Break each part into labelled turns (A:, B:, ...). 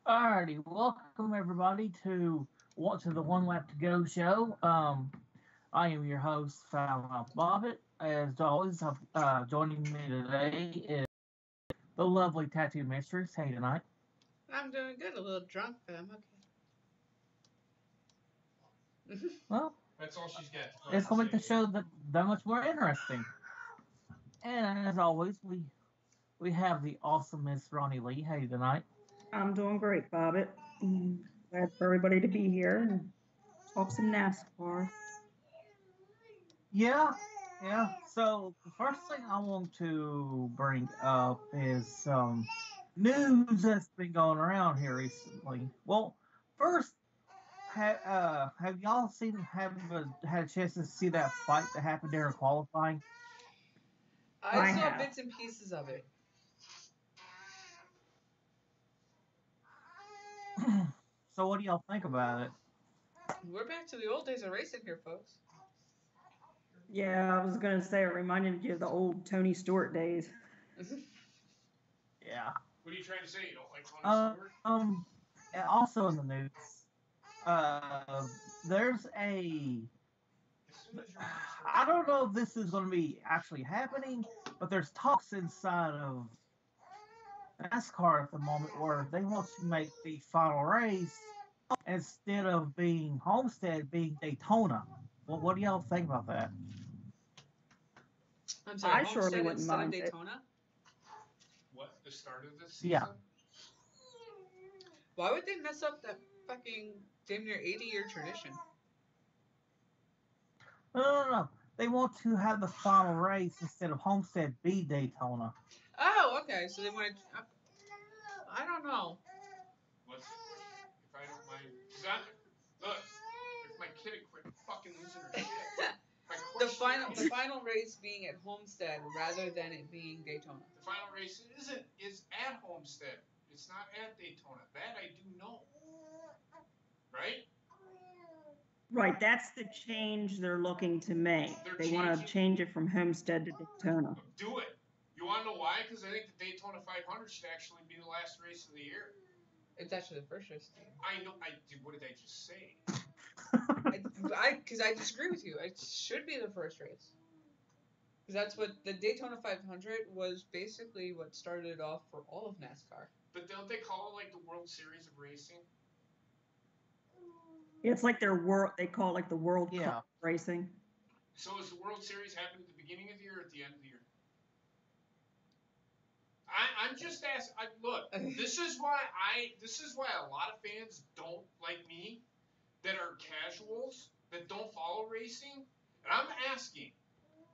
A: Alrighty, welcome everybody to the One Lap to Go show. I am your host, Fallon Bobbitt. As always, joining me today is the lovely tattoo mistress. Hey tonight.
B: I'm doing good. A little drunk, but I'm okay.
A: Well,
C: That's all she's got.
A: it's gonna make the show that much more interesting. And as always, we have the awesome Miss Ronnie Lee. Hey tonight.
D: I'm doing great, Bobbitt. Glad for everybody to be here and talk some NASCAR.
A: Yeah, yeah. So the first thing I want to bring up is some news that's been going around here recently. Well, first, have y'all had a chance to see that fight that happened during qualifying?
B: I saw bits and pieces of it.
A: So what do y'all think about it?
B: We're back to the old days of racing here, folks.
D: Yeah, I was going to say it reminded you of the old Tony Stewart days.
A: Yeah.
C: What are you trying to say? You don't like Tony Stewart?
A: And also in the news, there's a. I don't know if this is going to be actually happening, but there's talks inside of NASCAR at the moment where they want to make the final race instead of being Homestead, being Daytona. Well, what do y'all think about that?
B: I'm sorry,
D: I
B: Homestead
D: surely wouldn't
B: instead of
D: mind
B: Daytona?
C: What? The start of the season?
A: Yeah.
B: Why would they mess up that fucking damn near 80-year tradition?
A: No. They want to have the final race instead of Homestead be Daytona.
B: Oh, okay. So they want to. I don't know.
C: If I don't mind. Look, if my kid had quit fucking losing her shit.
B: The final race being at Homestead rather than it being Daytona.
C: The final race is at Homestead. It's not at Daytona. That I do know. Right?
D: Right, that's the change they're looking to make. They want to change it from Homestead to Daytona.
C: Do it. You want to know why? Because I think the Daytona 500 should actually be the last race of the year.
B: It's actually the first race.
C: I know. What did I just say?
B: Because I disagree with you. It should be the first race. Because that's what the Daytona 500 was basically what started off for all of NASCAR.
C: But don't they call it like the World Series of Racing?
D: It's like they call it like the World Cup racing.
C: So is the World Series happening at the beginning of the year or at the end of the year? I'm just asking. Look, this is why a lot of fans don't like me, that are casuals, that don't follow racing. And I'm asking,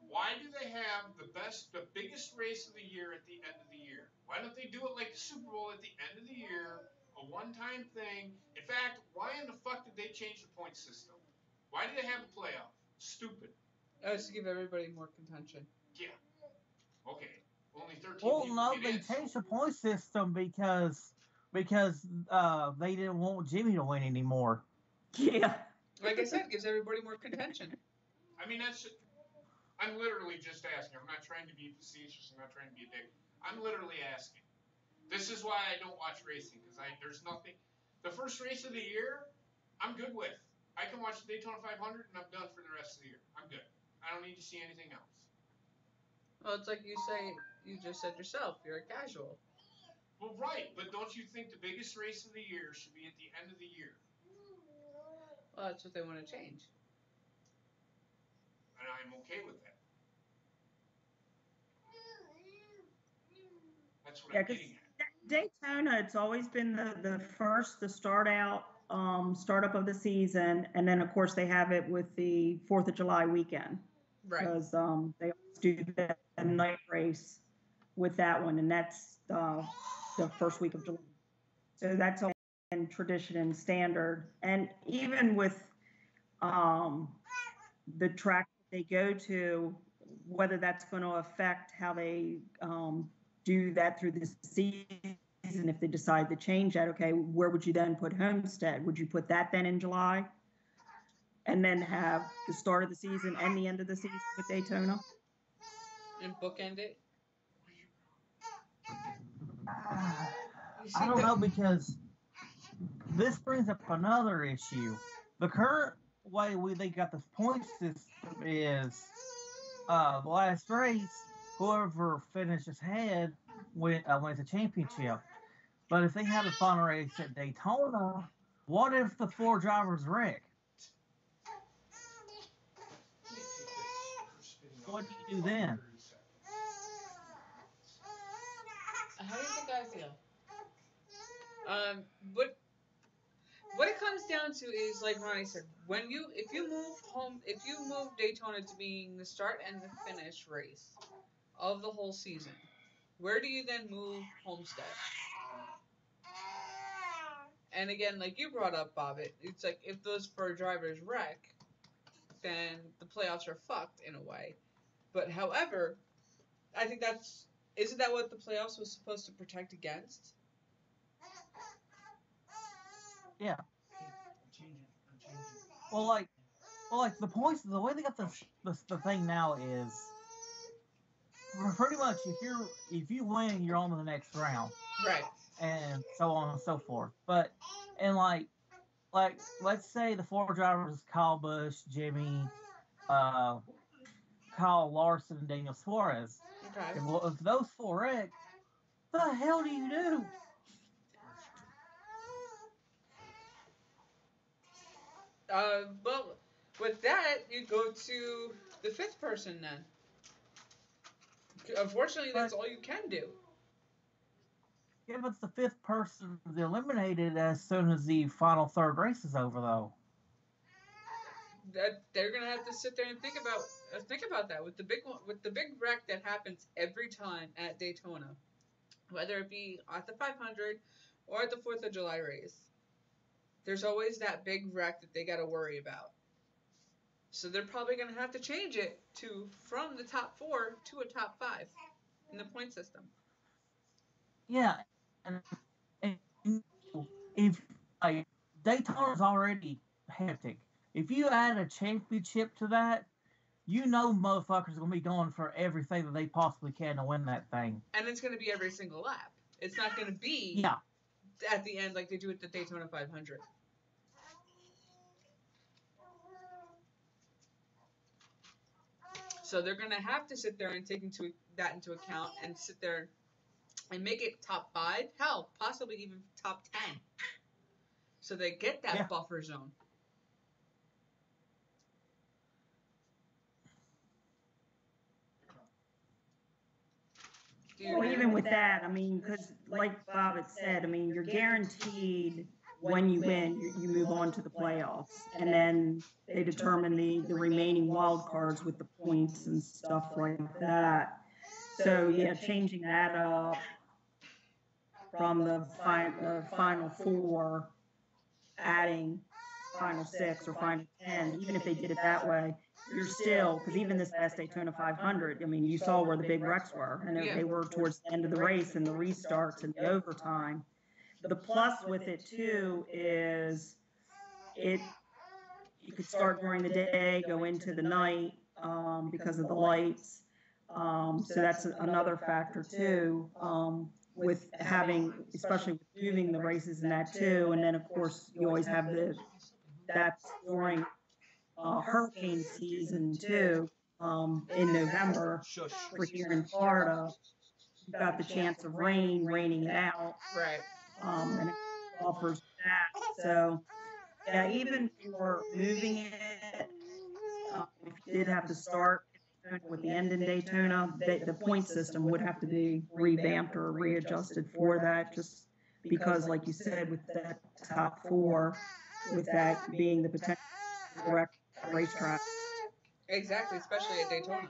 C: why do they have the biggest race of the year at the end of the year? Why don't they do it like the Super Bowl at the end of the year, a one-time thing? In fact, why in the fuck did they change the point system? Why do they have a playoff? Stupid.
B: Just to give everybody more contention.
C: Yeah. Okay. Only 13
A: Well,
C: people
A: no,
C: get
A: they
C: in,
A: changed the point system because they didn't want Jimmy to win anymore.
D: Yeah.
B: Like I said, it gives everybody more contention.
C: I mean, I'm literally just asking. I'm not trying to be facetious. I'm not trying to be a dick. I'm literally asking. This is why I don't watch racing, because there's nothing. The first race of the year, I'm good with. I can watch the Daytona 500 and I'm done for the rest of the year. I'm good. I don't need to see anything else.
B: Well, it's like you just said yourself, you're a casual.
C: Well, right, but don't you think the biggest race of the year should be at the end of the year?
B: Well, that's what they want to change.
C: And I'm okay with that. That's what I'm getting at.
D: Daytona, it's always been the first to startup of the season, and then of course they have it with the 4th of July weekend.
B: Right.
D: Because they always do that night race with that one, and that's the first week of July. So that's all in tradition and standard. And even with the track they go to, whether that's going to affect how they do that through the season, if they decide to change that, okay, where would you then put Homestead? Would you put that then in July? And then have the start of the season and the end of the season with Daytona?
B: And bookend it?
A: I don't know, because this brings up another issue. The current way they got this point system is the last race, whoever finishes ahead wins a championship. But if they had a final race at Daytona, what if the 4 drivers wreck? What do you do then?
B: How do you think I feel? What it comes down to is, like Ronnie said, if you move Daytona to being the start and the finish race of the whole season, where do you then move Homestead? And again, like you brought up, Bobbit, it's like if those 4 drivers wreck, then the playoffs are fucked in a way. But however, I think isn't that what the playoffs was supposed to protect against?
A: Yeah. Well, like the points. The way they got the thing now is pretty much if you win, you're on to the next round,
B: right?
A: And so on and so forth. But and like let's say the 4 drivers: Kyle Busch, Jimmy, Kyle Larson, and Daniel Suarez.
B: Okay.
A: Well, if those 4 wreck, the hell do you do?
B: Well, with that, you go to the 5th person then. Unfortunately, that's all you can do.
A: Yeah, but the 5th person is eliminated as soon as the final 3rd race is over, though.
B: That they're gonna have to sit there and think about that with the big wreck that happens every time at Daytona, whether it be at the 500 or at the 4th of July race. There's always that big wreck that they got to worry about. So they're probably going to have to change it from the top 4 to a top 5 in the point system.
A: Yeah, and if like Daytona's already hectic, if you add a championship to that, you know motherfuckers are going to be going for everything that they possibly can to win that thing.
B: And it's going to be every single lap. It's not going to be at the end like they do at the Daytona 500. So they're going to have to sit there and take that into account and sit there and make it top 5, hell, possibly even top 10. So they get that buffer zone.
D: Well, even with that, I mean, because like Bob had said, I mean, you're guaranteed when you win, you move on to the playoffs. And then they determine the remaining wild cards with the points and stuff like that. So, yeah, changing that up from the final 4, adding final 6 or final 10, even if they did it that way, you're still, because even this past Daytona 500, I mean, you saw where the big wrecks were, and they were towards the end of the race and the restarts and the overtime. The plus with it too is you could start during the day, go into the night because of the lights. So that's another factor too. With having, especially with moving the races and that too, and then of course you always have that's during hurricane season too, in November for here in Florida. You've got the chance of raining it out.
B: Right.
D: And it offers that. So, yeah, even for moving it, if you did have to start with the end in Daytona, the point system would have to be revamped or readjusted for that, just because, like you said, with that top 4, with that being the potential correct racetrack.
B: Exactly, especially at Daytona.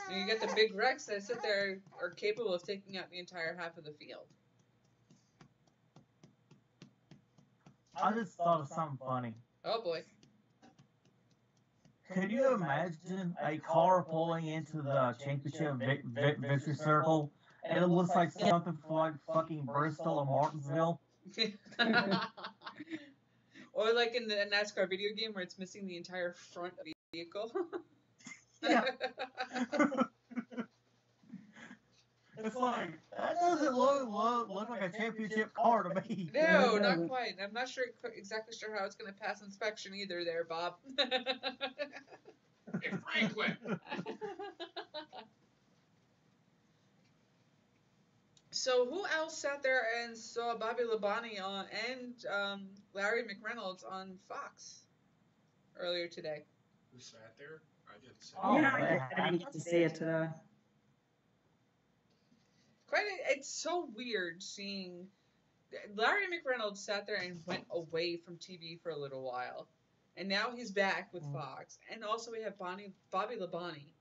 B: And you get the big wrecks that sit there are capable of taking out the entire half of the field.
A: I just thought of something funny.
B: Oh boy.
A: Could you imagine a car pulling into the championship victory circle and it looks like something from like fucking Bristol or Martinsville?
B: Or like in the NASCAR video game where it's missing the entire front of the vehicle.
A: Yeah. It's like, that doesn't look like a championship car to me.
B: No, not quite. I'm not exactly sure how it's going to pass inspection either there, Bob.
C: Hey, Franklin.
B: So who else sat there and saw Bobby Labonte on and Larry McReynolds on Fox earlier today?
C: Who sat there? I didn't say.
D: Yeah, I didn't get to see it today.
B: It's so weird seeing Larry McReynolds sat there and went away from TV for a little while, and now he's back with Fox, and also we have Bobby Labonte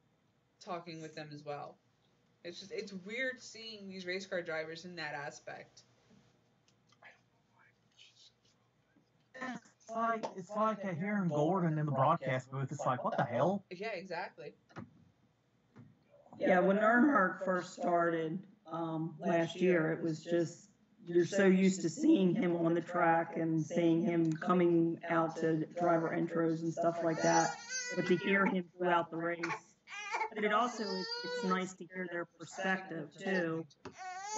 B: talking with them as well. It's weird seeing these race car drivers in that aspect.
A: It's like hearing Gordon in the broadcast booth. It's like, what the hell?
B: Yeah, exactly.
D: Yeah, when Earnhardt first started last year, it was just, you're so used to seeing him on the track and seeing him coming out to driver intros and stuff like that. But to hear him throughout the race, but it also, it's nice to hear their perspective too,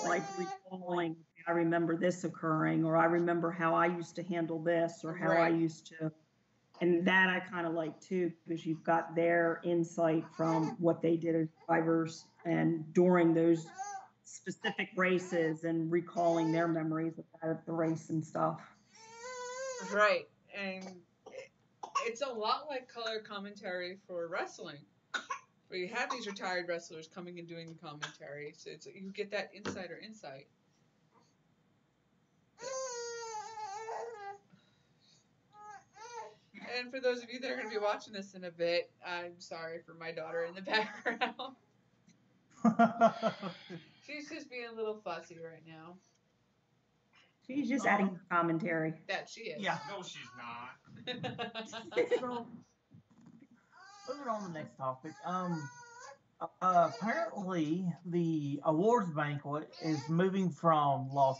D: like recalling, I remember this occurring, or I remember how I used to handle this, or how I used to, and that I kind of like too, because you've got their insight from what they did as drivers and during those specific races and recalling their memories of the race and stuff.
B: Right, and it's a lot like color commentary for wrestling, where you have these retired wrestlers coming and doing commentary, so you get that insider insight. And for those of you that are going to be watching this in a bit, I'm sorry for my daughter in the background. She's just being a little fussy right now.
D: She's just adding commentary.
B: That she is.
A: Yeah.
C: No, she's not.
A: So, moving on to the next topic. Apparently, the awards banquet is moving from Las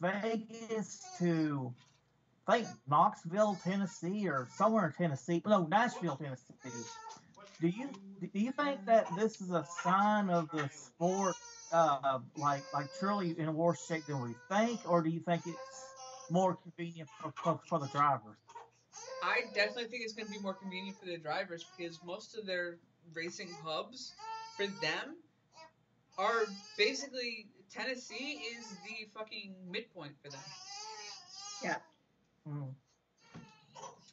A: Vegas to, I think, Knoxville, Tennessee, or somewhere in Tennessee. No, Nashville, Tennessee. Do you think that this is a sign of the sport, like truly in worse shape than we think, or do you think it's more convenient for the drivers?
B: I definitely think it's going to be more convenient for the drivers, because most of their racing hubs for them are basically, Tennessee is the fucking midpoint for them.
D: Yeah.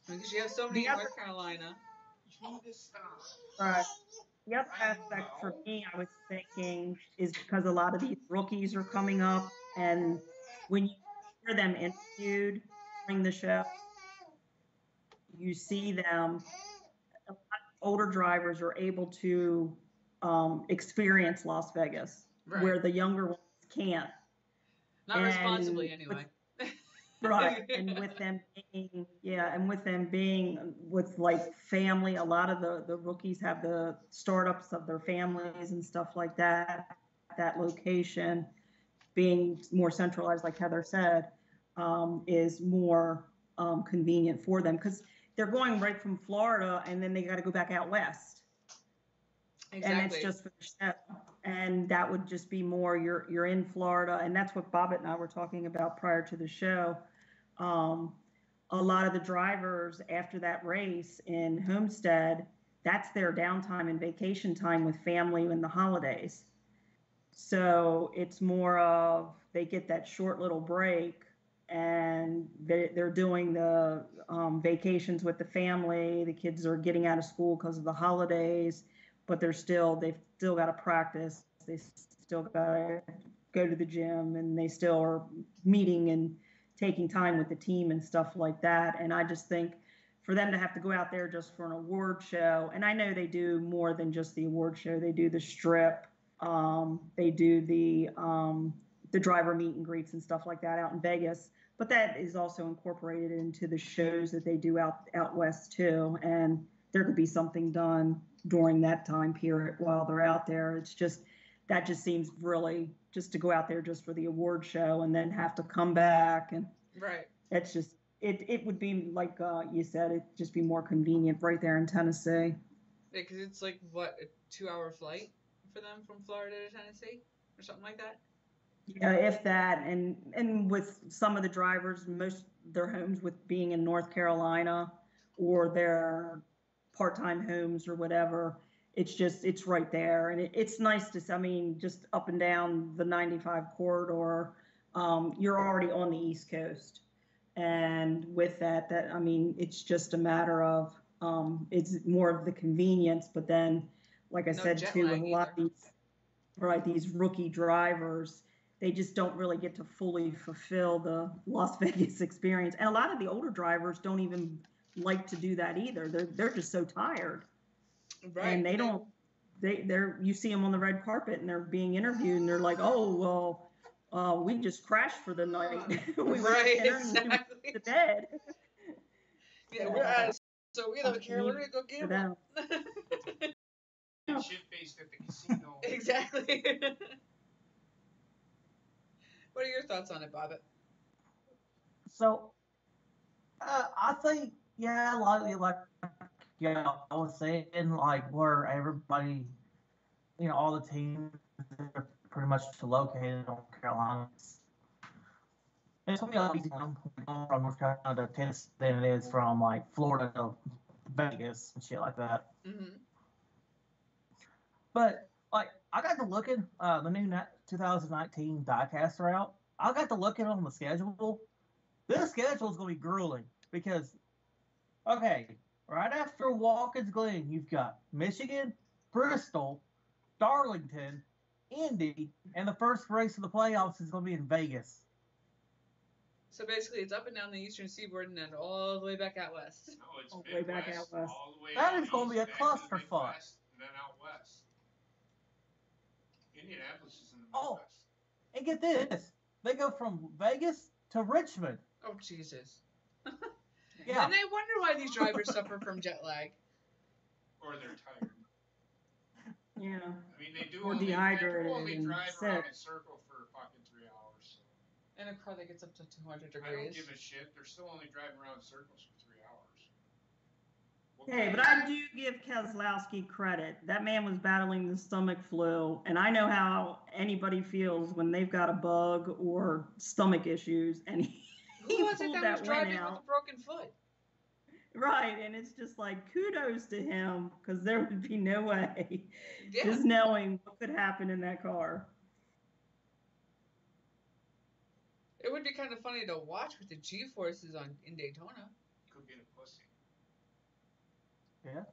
B: Because you have so many in North Carolina.
D: Right. The other aspect for me, I was thinking, is because a lot of these rookies are coming up, and when you hear them interviewed during the show, you see them, a lot of older drivers are able to experience Las Vegas, where the younger ones can't.
B: Not responsibly, anyway.
D: Right, and with them being, with like family, a lot of the rookies have the startups of their families and stuff like that. That location being more centralized, like Heather said, is more convenient for them, because they're going right from Florida and then they got to go back out west. Exactly. And it's just for the show. And that would just be more, you're in Florida, and that's what Bobbitt and I were talking about prior to the show. A lot of the drivers after that race in Homestead, that's their downtime and vacation time with family in the holidays. So it's more of, they get that short little break, and they're doing the vacations with the family. The kids are getting out of school because of the holidays, but they've still got to practice. They still got to go to the gym, and they still are meeting and taking time with the team and stuff like that. And I just think for them to have to go out there just for an award show, and I know they do more than just the award show. They do the strip, they do the driver meet and greets and stuff like that out in Vegas. But that is also incorporated into the shows that they do out west too. And there could be something done during that time period while they're out there. It's just, that just seems really, just to go out there just for the award show and then have to come back. And it's just, it would be like you said, it'd just be more convenient right there in Tennessee.
B: Yeah, because it's like, what, a 2-hour flight for them from Florida to Tennessee or something like that?
D: Yeah, if that, and with some of the drivers, most their homes with being in North Carolina or their part-time homes or whatever, it's right there, and it's nice to. I mean, just up and down the 95 corridor, you're already on the East Coast, and with that I mean, it's just a matter of it's more of the convenience, but then, like I
B: No
D: said
B: jet
D: too, with
B: lag
D: a lot
B: either.
D: of these rookie drivers, they just don't really get to fully fulfill the Las Vegas experience. And a lot of the older drivers don't even like to do that either. They're just so tired,
B: Right.
D: and they don't. They're you see them on the red carpet and they're being interviewed and they're like, oh well, we just crashed for the night. We went to
B: Right,
D: dinner and we went
B: exactly.
D: to bed.
B: Yeah, we're at so we don't care. We're gonna go
D: For
B: gamble.
D: them.
C: And shit-faced at the casino.
B: Exactly. What are your thoughts on it, Bobbit?
A: So I think, yeah, like yeah, I was saying, like, where everybody, all the teams are pretty much located in North Carolina. It's gonna be a lot easier going from North Carolina to Tennessee than it is from like Florida to Vegas and shit like that.
B: Mm-hmm.
A: But like, I got to looking the new 2019 diecast route. I got to looking on the schedule. This schedule is going to be grueling because, okay, right after Watkins Glen, you've got Michigan, Bristol, Darlington, Indy, and the first race of the playoffs is going to be in Vegas.
B: So basically, it's up and down the eastern seaboard and then all the way back out west.
C: No, it's
D: All the way back
C: Midwest,
D: out west.
C: all the way
A: That
C: out
A: is going to be a
C: east, back to the
A: clusterfuck.
C: Midwest, and then out west. Indianapolis is in the
A: Oh,
C: Midwest.
A: and get this. They go from Vegas to Richmond.
B: Oh, Jesus.
A: Yeah.
B: And they wonder why these drivers suffer from jet lag.
C: Or they're tired.
D: Yeah.
C: I mean, they do
D: Or
C: only
D: dehydrated and
C: drive
D: sick.
C: around in circle for fucking 3 hours. So.
B: In a car that gets up to 200
C: I don't
B: degrees.
C: give a shit. They're still only driving around in circles for 3 hours.
D: Hey, but I do give Keselowski credit. That man was battling the stomach flu, and I know how anybody feels when they've got a bug or stomach issues, and
B: Who was it
D: pulled
B: that was driving
D: win
B: with
D: out.
B: a broken foot?
D: Right, and it's just like kudos to him because there would be no way,
B: Yeah.
D: just knowing what could happen in that car.
B: It would be kind of funny to watch with the G-forces in Daytona.
C: Could be a pussy.
A: Yeah.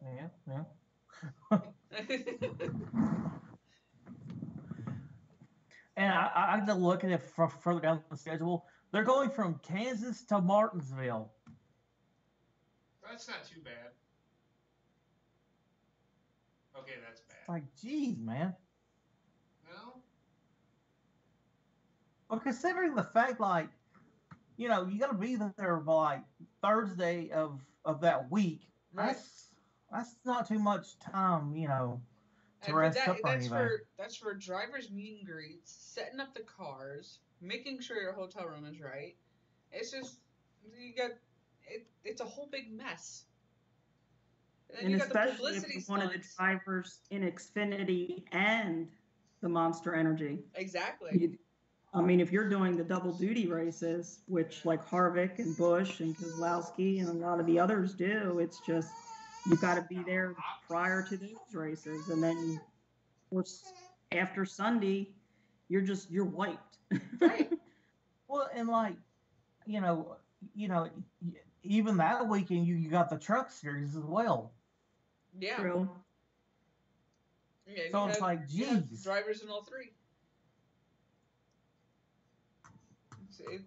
A: And I had to look at it further down the schedule. They're going from Kansas to Martinsville.
C: That's not too bad. Okay, that's bad.
A: It's like, geez, man.
C: No?
A: Well, considering the fact, like, you got to be there by like Thursday of that week.
B: Right.
A: That's not too much time, to
B: And
A: rest up or anything.
B: That's for drivers meet and greets, setting up the cars, making sure your hotel room is right. It's just it's a whole big mess. And you got the
D: especially
B: publicity
D: if one of the
B: stunts.
D: drivers in Xfinity and the Monster Energy.
B: Exactly.
D: I mean, if you're doing the double duty races, which like Harvick and Busch and Keselowski and a lot of the others do, it's just you've got to be there prior to those races, and then of course after Sunday, you're wiped.
B: Right.
A: Well, and like, even that weekend you got the Truck Series as well.
B: Yeah.
D: True.
B: Yeah,
A: So it's like,
B: you have
A: geez.
B: drivers in all three. It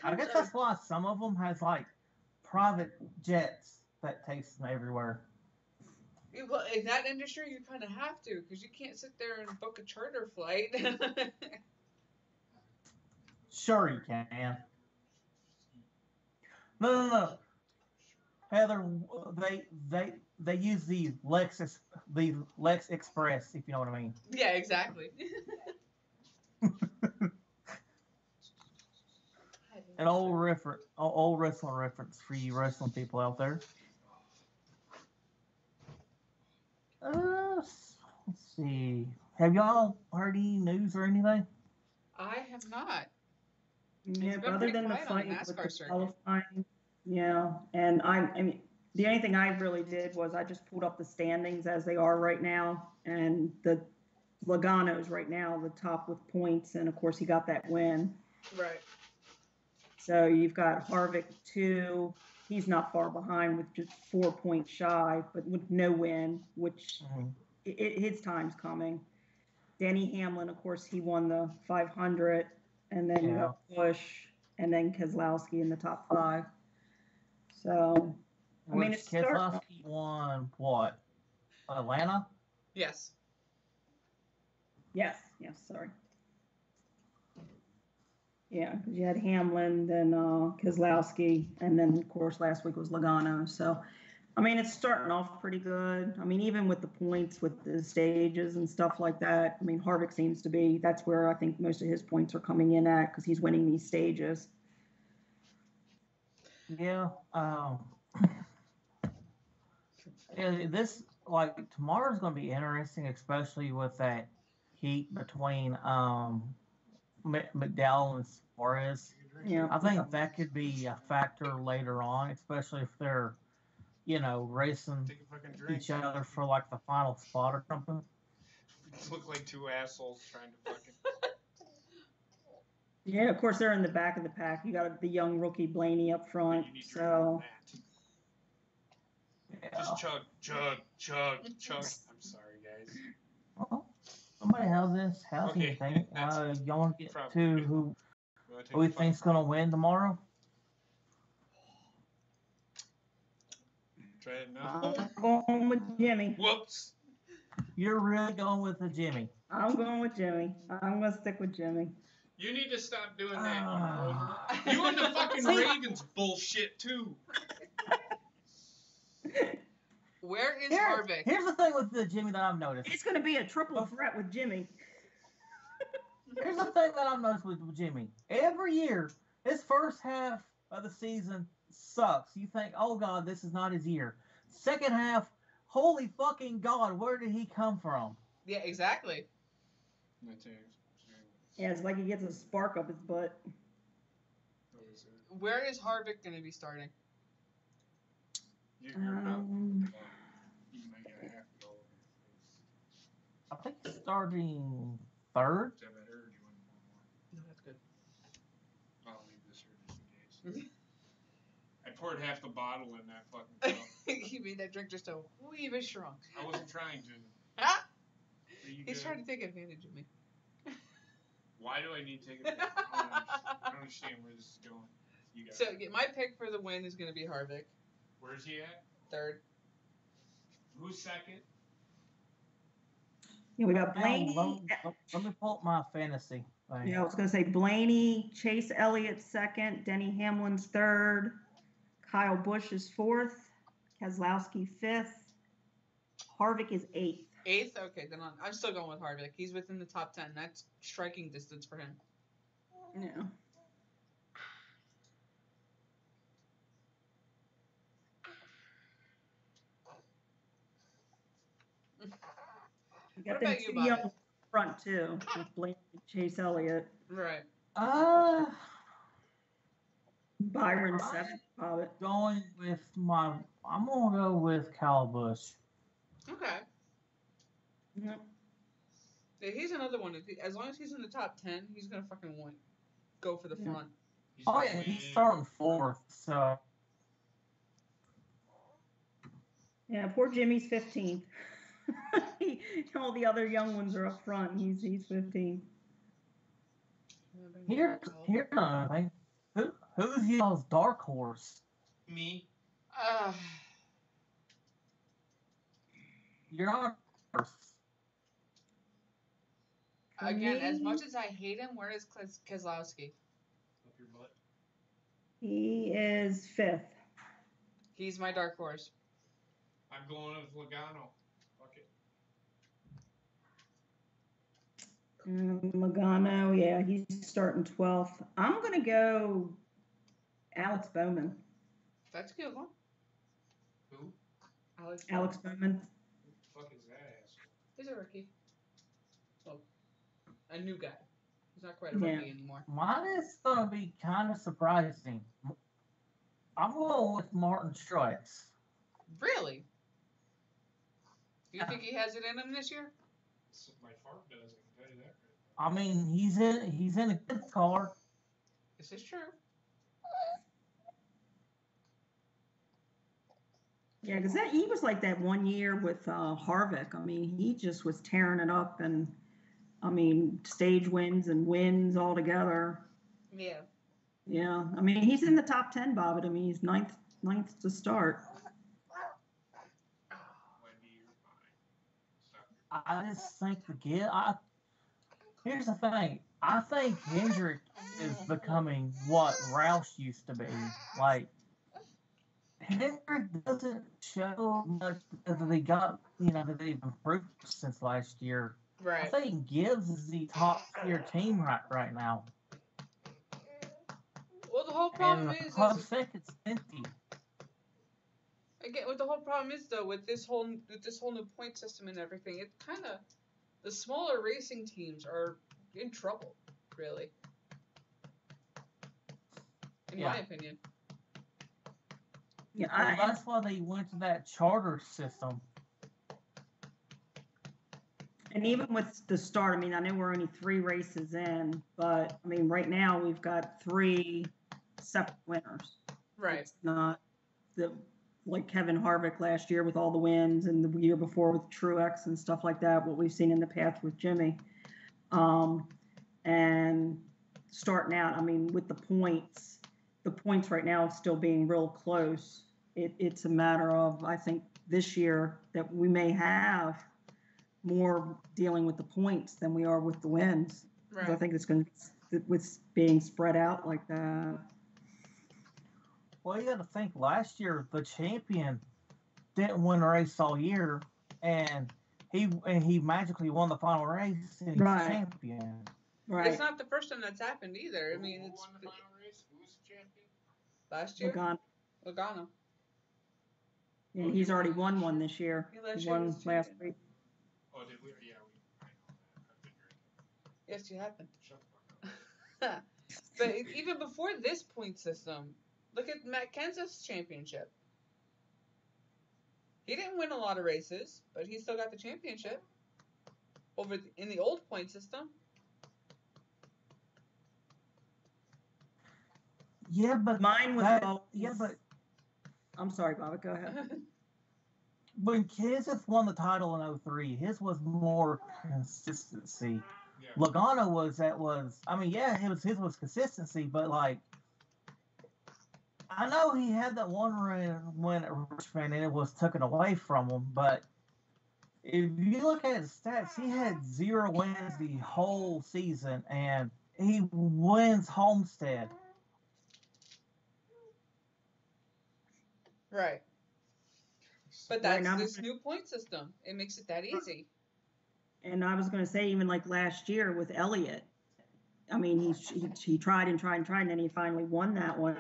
A: I
B: becomes
A: guess that's why some of them has like private jets that takes them everywhere.
B: Well, in that industry, you kind of have to because you can't sit there and book a charter flight.
A: Sure, you can. No. Heather, they use the Lex Express, if you know what I mean.
B: Yeah, exactly.
A: An old wrestling reference for you wrestling people out there. Let's see. Have y'all heard any news or anything?
B: I have not.
D: Yeah,
B: been
D: other
B: pretty
D: than the
B: quiet on the
D: fight with
B: NASCAR
D: the
B: circuit.
D: qualifying, yeah, and I mean, the only thing I really did was I just pulled up the standings as they are right now, and the Logano's right now the top with points, and of course he got that win.
B: Right.
D: So you've got Harvick 2. He's not far behind with just 4 points shy, but with no win, which his time's coming. Denny Hamlin, of course, he won the 500, and then you got Bush, and then Keselowski in the top 5. So, I mean, it's
A: Keselowski won what? Atlanta?
B: Yes.
D: Yes, sorry. Yeah, because you had Hamlin, then Keselowski, and then, of course, last week was Logano. So, I mean, it's starting off pretty good. I mean, even with the points, with the stages and stuff like that, I mean, Harvick seems to be, that's where I think most of his points are coming in at because he's winning these stages.
A: Yeah. This, like, tomorrow's going to be interesting, especially with that heat between McDowell and Suarez.
D: Yeah.
A: I think that could be a factor later on, especially if they're, racing each other for like the final spot or something.
C: Look like two assholes trying to fucking.
D: Yeah, of course they're in the back of the pack. You got the young rookie Blaney up front. So.
C: Yeah. Just chug. I'm sorry, guys.
A: Well, somebody how's anything? Y'all want to get to who we think's going to win tomorrow?
C: Try it now.
D: I'm going with Jimmy.
C: Whoops.
A: You're really going with the Jimmy.
D: I'm going with Jimmy. I'm going to stick with Jimmy.
C: You need to stop doing that, you and the fucking Ravens bullshit, too.
B: Where is Harvick?
A: Here's the thing with the Jimmy that I've noticed.
D: It's going to be a triple threat with Jimmy.
A: Here's the thing that I've noticed with Jimmy. Every year, his first half of the season sucks. You think, oh, God, this is not his year. Second half, holy fucking God, where did he come from?
B: Yeah, exactly.
D: Yeah, it's like he gets a spark up his butt.
B: Where is Harvick going to be starting?
A: I think he's starting third.
B: No, that's good.
C: I'll leave this here just in case. I poured half the bottle in that fucking cup.
B: You made that drink just a wee bit strong.
C: I wasn't trying to.
B: Ah! He's trying to take advantage of me.
C: Why do I need to take advantage? I don't understand where this is going. You got it.
B: My pick for the win is going to be Harvick.
C: Where's he at?
B: Third.
C: Who's second?
D: Yeah, we got Blaney.
A: Let me pull up my fantasy thing.
D: Yeah, I was going to say Blaney, Chase Elliott second, Denny Hamlin's third, Kyle Busch is fourth, Keselowski fifth, Harvick is eighth.
B: Eighth? Okay, then I'm still going with Harvick. He's within the top 10. That's striking distance for him.
D: Yeah. You got them two young front too, with Blaney and Chase Elliott.
B: Right.
D: Byron seventh.
A: I'm gonna go with Kyle Busch.
B: Okay.
D: Yep.
B: Yeah, he's another one. As long as he's in the top 10, he's gonna fucking win. Go for the front.
A: He's starting fourth, so.
D: Yeah, poor Jimmy's 15th. All the other young ones are up front. He's 15.
A: Here's another thing. Who's y'all's dark horse?
C: Me.
A: You're not first.
B: Again, as much as I hate him, where is Keselowski?
C: Up your butt.
D: He is fifth.
B: He's my dark horse.
C: I'm going with Logano. Fuck it.
D: Logano, yeah, he's starting 12th. I'm going to go Alex Bowman.
B: That's a good one.
C: Who?
D: Alex Bowman.
C: Who the fuck is that asshole?
B: He's a rookie. Well, a new guy. He's not quite a rookie anymore.
A: Mine is going to be kind of surprising. I'm going with Martin Truex.
B: Really? You think he has it in him this year?
C: My farm does. I can tell you that.
A: I mean, he's in a good car.
B: This is true.
D: Yeah, because he was like that one year with Harvick. I mean, he just was tearing it up, and I mean, stage wins and wins all together.
B: Yeah.
D: Yeah, I mean, he's in the top 10, Bob. I mean, he's ninth to start.
A: I just think here's the thing. I think Hendrick is becoming what Roush used to be. Like, Hendrick doesn't show much that they got, that they've improved since last year.
B: Right.
A: I think Gibbs is the top tier team right now.
B: Well, the whole problem is
A: it's empty.
B: Again, what the whole problem is though with this whole new point system and everything, it kind of the smaller racing teams are in trouble, really. In my opinion.
D: Yeah,
A: that's why they went to that charter system.
D: And even with the start, I mean, I know we're only 3 races in, but I mean, right now we've got 3 separate winners.
B: Right.
D: It's not like Kevin Harvick last year with all the wins, and the year before with Truex and stuff like that, what we've seen in the past with Jimmy. And starting out, I mean, with the points right now still being real close. It's a matter of, I think, this year that we may have more dealing with the points than we are with the wins.
B: Right.
D: I think it's going to, with being spread out like that.
A: Well, you got to think last year the champion didn't win a race all year, and he magically won the final race and he's champion.
D: Right.
B: It's not the first time that's happened either. I mean, it's
C: won the final race. Who was the champion?
B: Last year. Logano.
D: And he's already won one this year.
B: He
D: won last week.
C: Oh, did we? Yeah, I know that. I've been drinking.
B: Yes, you have been.
C: Shut the fuck up.
B: But even before this point system, look at Matt Kenseth's championship. He didn't win a lot of races, but he still got the championship in the old point system.
D: Yeah, but mine was but I'm sorry, Bobby, go ahead.
A: When Kenseth won the title in 03, his was more consistency. Yeah. Logano his was consistency, but like I know he had that one win at Richmond and it was taken away from him, but if you look at his stats, he had 0 wins the whole season and he wins Homestead.
B: Right. But that's this new point system. It makes it that easy.
D: And I was going to say, even like last year with Elliott, I mean, he tried and tried and tried, and then he finally won that one.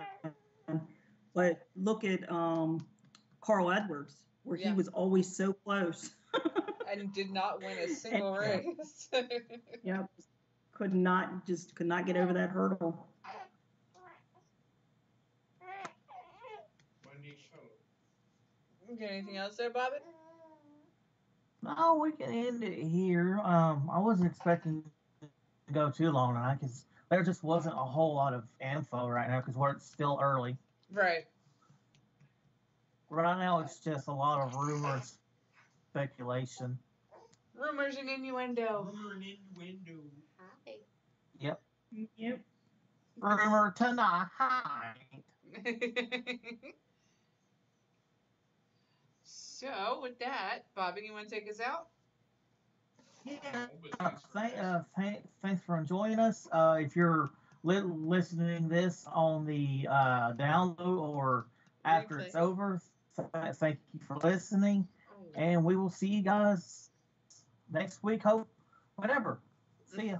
D: But look at Carl Edwards, where he was always so close.
B: And did not win a single race.
D: Yep. Could not get over that hurdle.
B: Okay, anything else there, Bobby?
A: No, we can end it here. I wasn't expecting to go too long tonight because there just wasn't a whole lot of info right now because we're still early.
B: Right.
A: Right now, it's just a lot of rumors, speculation.
B: Rumors and innuendo.
C: Rumor and innuendo.
B: Hi.
A: Yep.
D: Yep.
A: Rumor tonight.
B: So, with that, Bobby, you want to take us out?
A: Yeah. Thanks for joining us. If you're listening this on the download or after it's over, thank you for listening. And we will see you guys next week. Whatever. See ya.